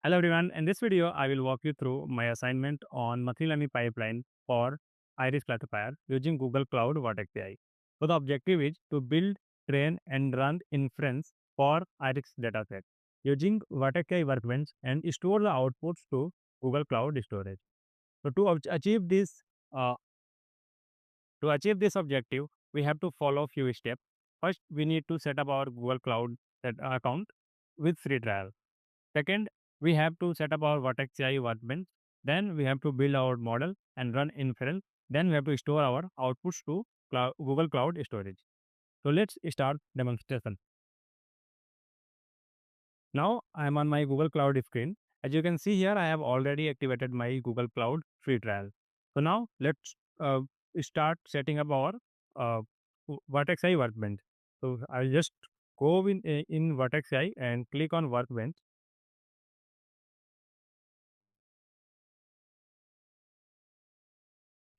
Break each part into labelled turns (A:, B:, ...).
A: Hello everyone. In this video, I will walk you through my assignment on machine learning pipeline for Iris Classifier using Google Cloud Vertex AI. So the objective is to build, train, and run inference for Iris dataset using Vertex AI Workbench and store the outputs to Google Cloud Storage. So uh, to achieve this objective, we have to follow few steps. First, we need to set up our Google Cloud account with free trial. Second, we have to set up our Vertex AI workbench. Then we have to build our model and run inference. Then we have to store our outputs to Google Cloud Storage. So let's start demonstration. Now I am on my Google Cloud screen. As you can see here, I have already activated my Google Cloud free trial. So now let's start setting up our uh, Vertex AI workbench. So I'll just go in Vertex AI and click on workbench.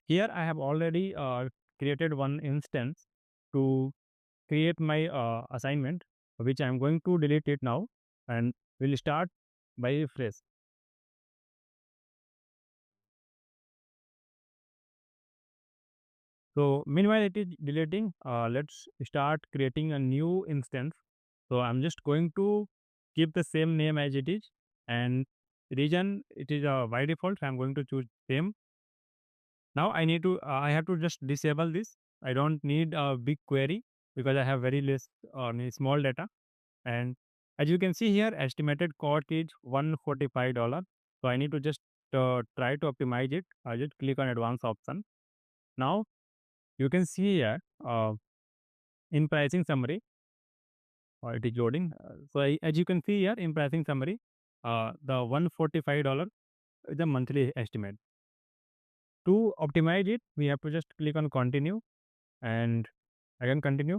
A: Here I have already created one instance to create my assignment, which I am going to delete it now and will start by refresh. So meanwhile it is deleting, let's start creating a new instance. So I'm just going to keep the same name as it is, and region it is by default. So I'm going to choose same. Now I have to just disable this. I don't need a big query because I have very less small data. And as you can see here, estimated cost is $145. So I need to just try to optimize it. I just click on advanced option. Now you can see here in pricing summary, it is loading. As you can see here in pricing summary, the $145 is the monthly estimate. To optimize it, we have to just click on continue and again continue.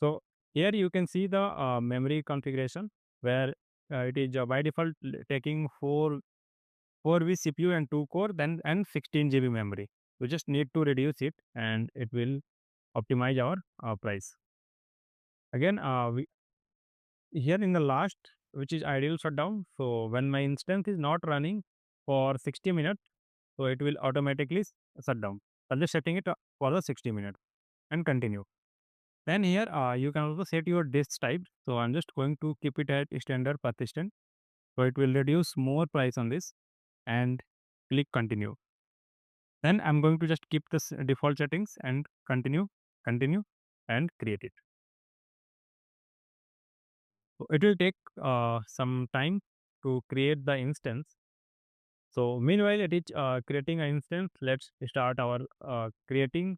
A: So here you can see the memory configuration where it is by default taking four V CPU and 2 core, then and 16 GB memory. We just need to reduce it, and it will optimize our price. Again, here in the last, which is ideal shutdown. So when my instance is not running for 60 minutes, so it will automatically shut down. I'm just setting it for the 60 minutes and continue. Then here you can also set your disk type. So I'm just going to keep it at standard persistent. So it will reduce more price on this and click continue. Then I'm going to just keep this default settings and continue and create it. So it will take some time to create the instance. So meanwhile it is creating an instance. Let's start our creating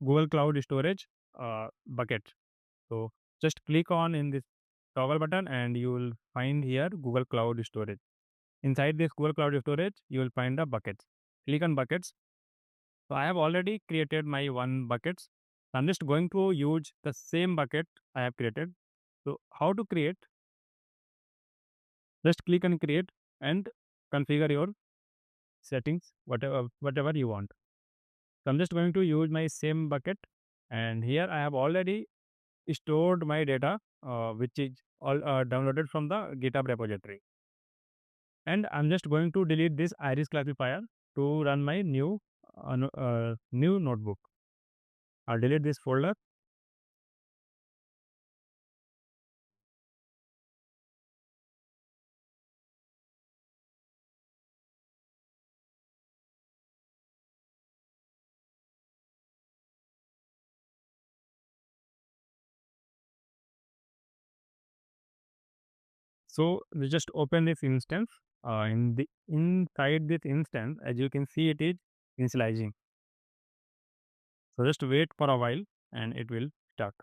A: Google Cloud Storage bucket. So just click on in this toggle button and you will find here Google Cloud Storage. Inside this Google Cloud Storage, you will find the buckets. Click on buckets. So I have already created my one buckets. I'm just going to use the same bucket I have created. So how to create? Just click on create and configure your settings, whatever you want. So I'm just going to use my same bucket, and here I have already stored my data, which is all downloaded from the GitHub repository. And I'm just going to delete this Iris classifier to run my new notebook. I'll delete this folder. So we just open this instance. Inside this instance, as you can see, it is initializing. So just wait for a while, and it will start.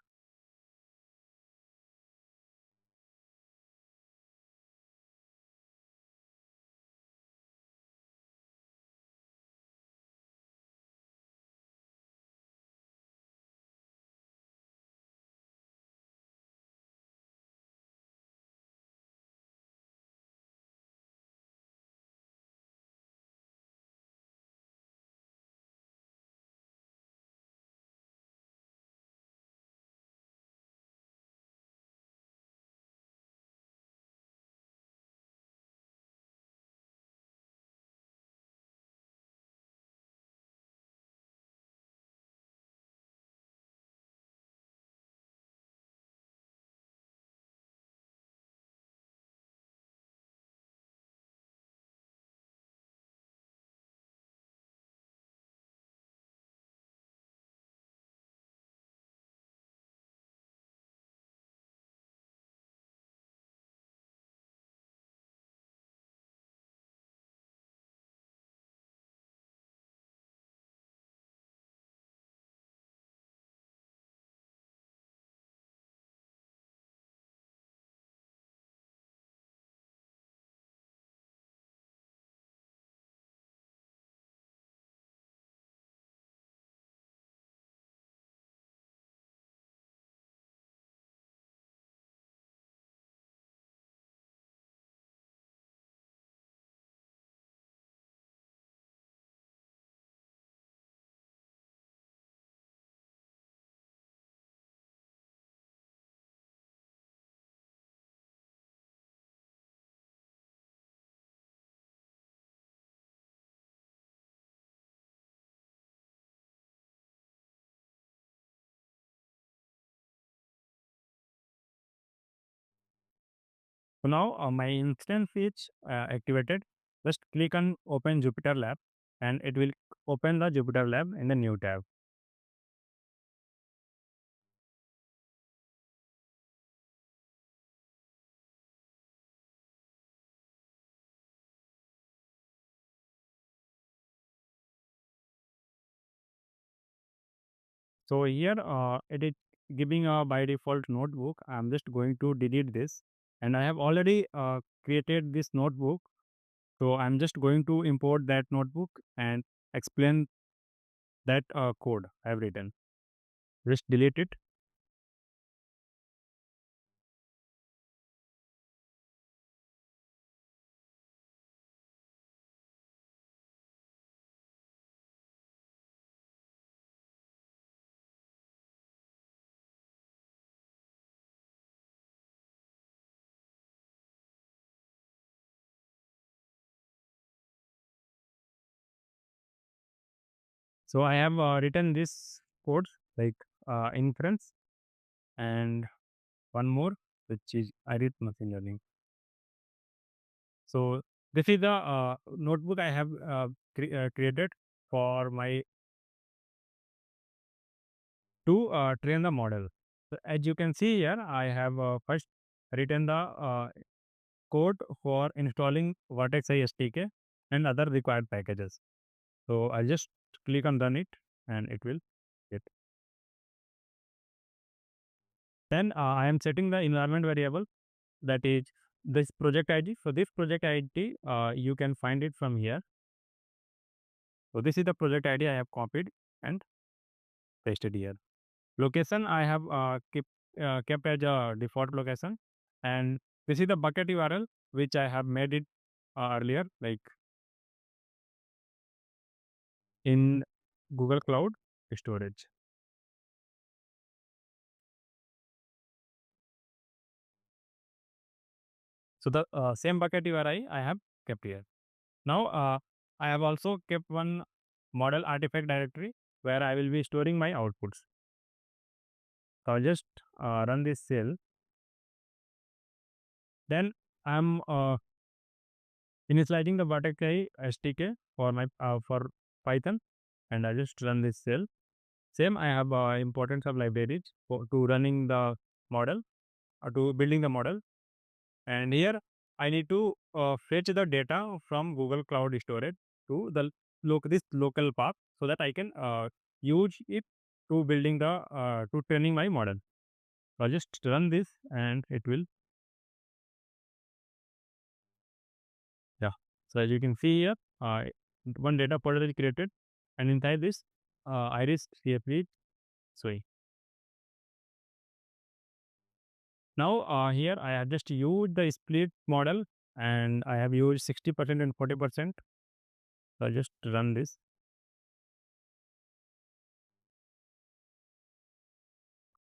A: So now my instance is activated. Just click on open JupyterLab and it will open the JupyterLab in the new tab. So here it is giving a by default notebook. I'm just going to delete this, and I have already created this notebook. So I'm just going to import that notebook and explain that code I've written. Just delete it. So I have written this code like inference and one more, which is Iris machine learning. So this is the notebook I have created for my to train the model. So as you can see here, I have first written the code for installing Vertex AI SDK and other required packages. So I'll just click on run it and it will get. Then I am setting the environment variable, that is this project ID. So this project ID, you can find it from here. So this is the project ID I have copied and pasted here. Location I have kept as a default location, and this is the bucket URL which I have made it earlier, like in Google Cloud Storage. So the same bucket URI I have kept here. Now I have also kept one model artifact directory where I will be storing my outputs. So I'll just run this cell. Then I'm initializing the Vertex AI SDK for my for Python, and I just run this cell. Same, I have importance of libraries to running the model or to building the model. And here I need to fetch the data from Google Cloud Storage to the this local path so that I can use it to building the to training my model. So I just run this and it will, yeah. So as you can see here, one data folder is created, and inside this Iris CFP. So now here I have just used the split model and I have used 60% and 40%. So I just run this.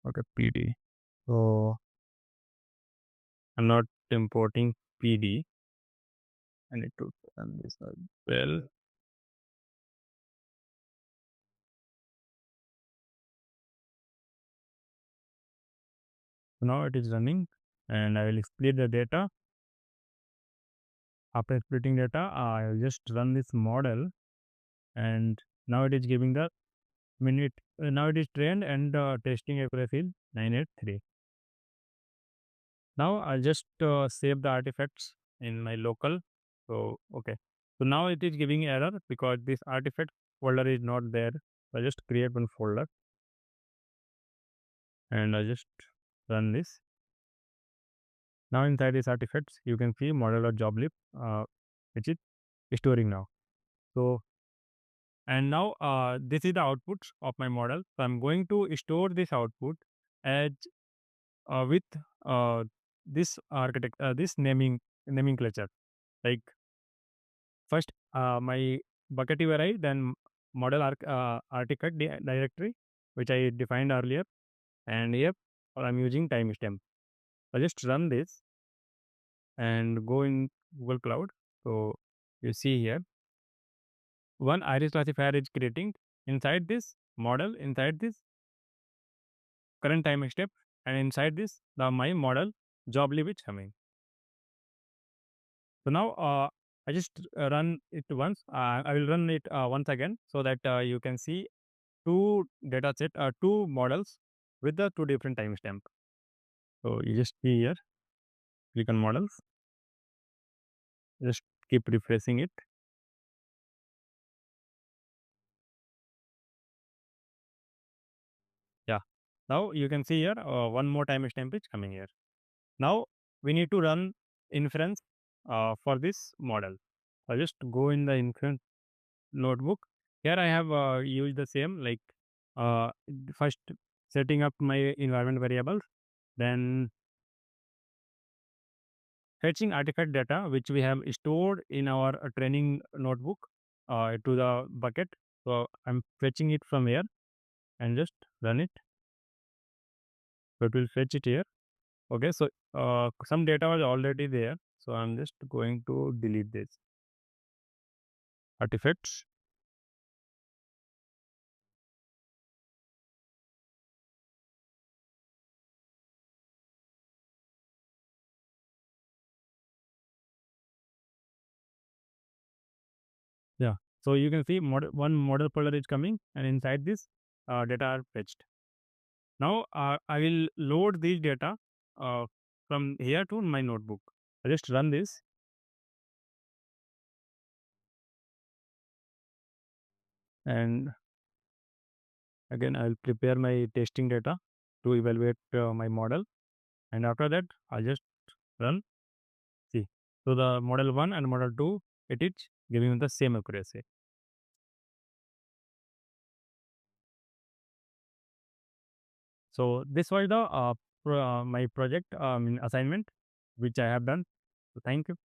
A: Okay, PD. So I'm not importing PD. I need to run this as well. So now it is running and I will split the data. After splitting data, I will just run this model and now it is giving the minute. Now it is trained and testing accuracy is 983. Now I'll just save the artifacts in my local. So okay. So now it is giving error because this artifact folder is not there. So I just create one folder and I just run this. Now inside these artifacts, you can see model or job lib, which is storing now. So and now this is the output of my model. So I'm going to store this output as with uh, this architect, this nomenclature. Like first my bucket URI, then model artifact directory, which I defined earlier, and here I'm using timestamp. I just run this and go in Google Cloud. So you see here one Iris classifier is creating inside this model, inside this current time step, and inside this the my model job lib is coming. So now I just run it once. I will run it once again so that you can see two data set, two models with the two different timestamp. So you just see here, click on models, just keep refreshing it. Yeah. Now you can see here one more timestamp is coming here. Now we need to run inference for this model. I'll just go in the inference notebook. Here I have used the same like uh, first setting up my environment variables, then fetching artifact data which we have stored in our training notebook to the bucket. So I'm fetching it from here and just run it. So it will fetch it here. Okay, so some data was already there. So I'm just going to delete this artifacts. Yeah. So you can see one model folder is coming, and inside this data are fetched. Now I will load these data uh, from here to my notebook. I just run this, and again I'll prepare my testing data to evaluate my model, and after that I'll just run. See, so the model one and model two, it is giving the same accuracy. So this was the my project assignment which I have done. So thank you.